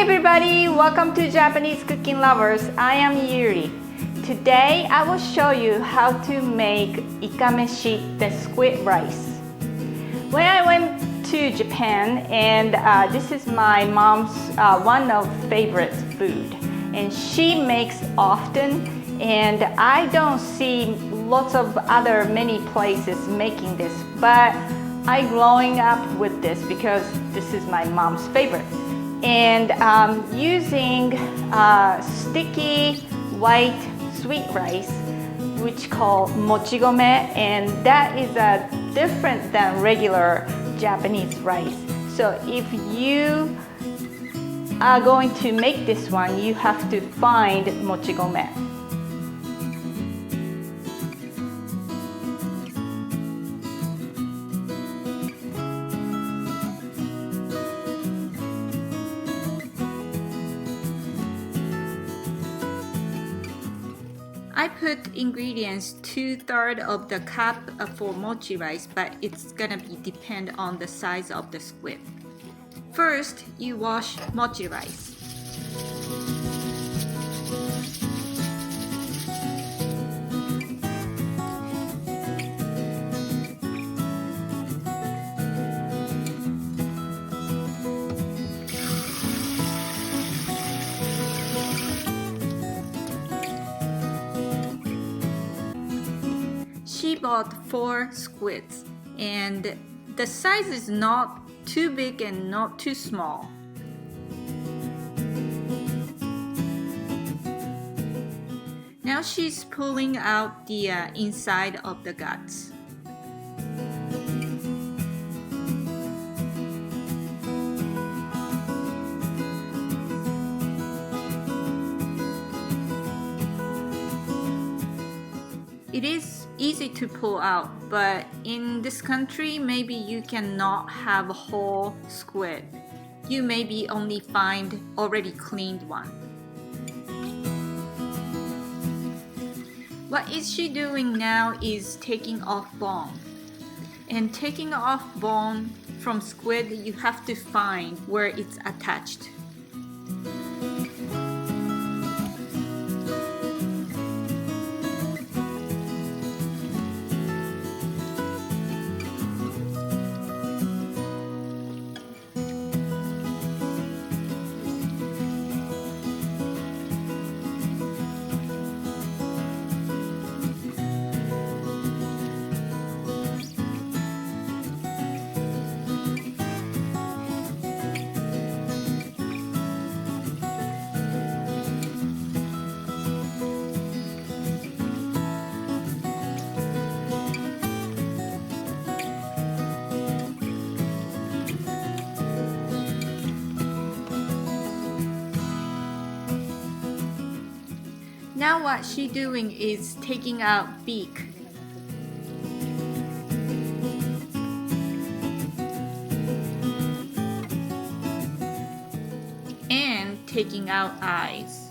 everybody, welcome to Japanese Cooking Lovers. I am Yuri. Today I will show you how to make Ikameshi, the squid rice. When I went to Japan, and this is my mom's one of favorite food, and she makes often, and I don't see lots of other many places making this, but I growing up with this because this is my mom's favorite. And using sticky white sweet rice, which called mochi, and that is different than regular Japanese rice. So if you are going to make this one, you have to find mochi. I put ingredients 2/3 of the cup for mochi rice, but it's gonna be depend on the size of the squid. First, you wash mochi rice. She bought 4 squids, and the size is not too big and not too small. Now she's pulling out the inside of the guts. It is easy to pull out, but in this country, maybe you cannot have a whole squid. You maybe only find already cleaned one. What is she doing now is taking off bone. And taking off bone from squid, you have to find where it's attached. Now what she's doing is taking out beak. And taking out eyes.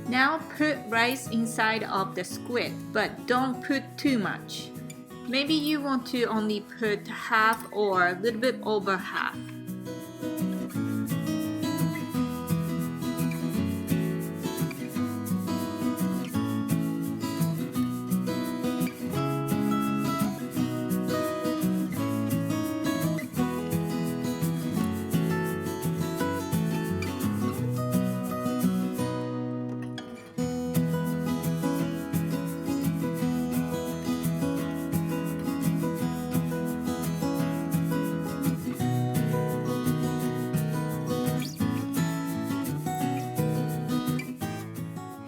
Now put rice inside of the squid, but don't put too much. Maybe you want to only put half or a little bit over half.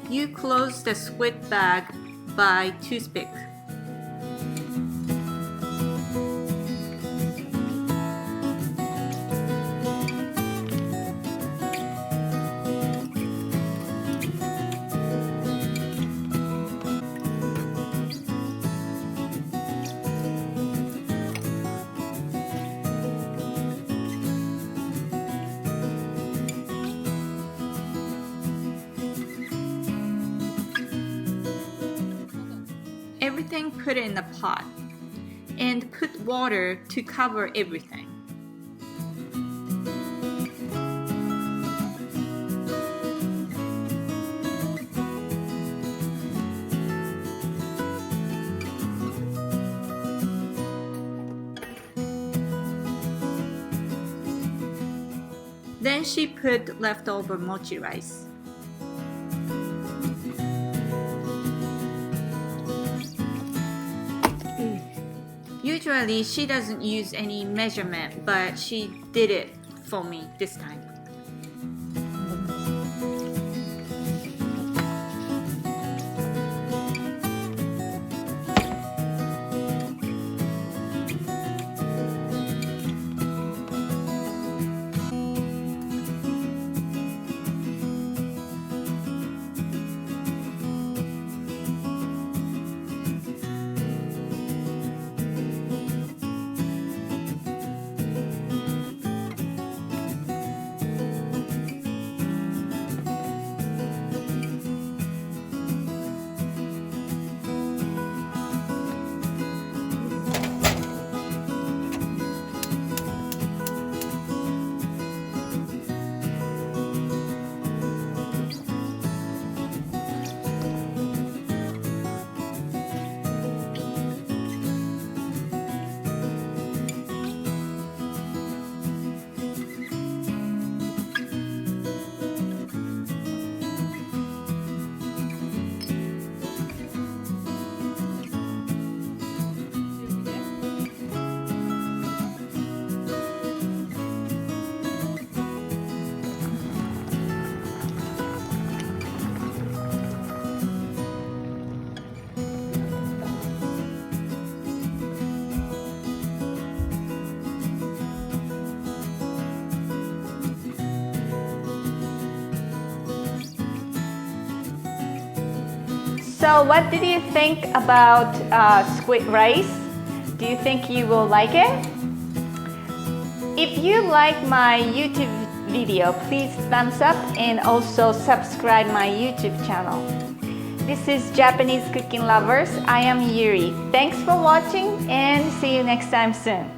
You close the squid bag by toothpick. everything, put it in the pot and put water to cover everything. Then she put leftover mochi rice. Usually she doesn't use any measurement, but she did it for me this time. So what did you think about squid rice? Do you think you will like it? If you like my YouTube video, please thumbs up and also subscribe my YouTube channel. This is Japanese Cooking Lovers. I am Yuri. Thanks for watching and see you next time soon.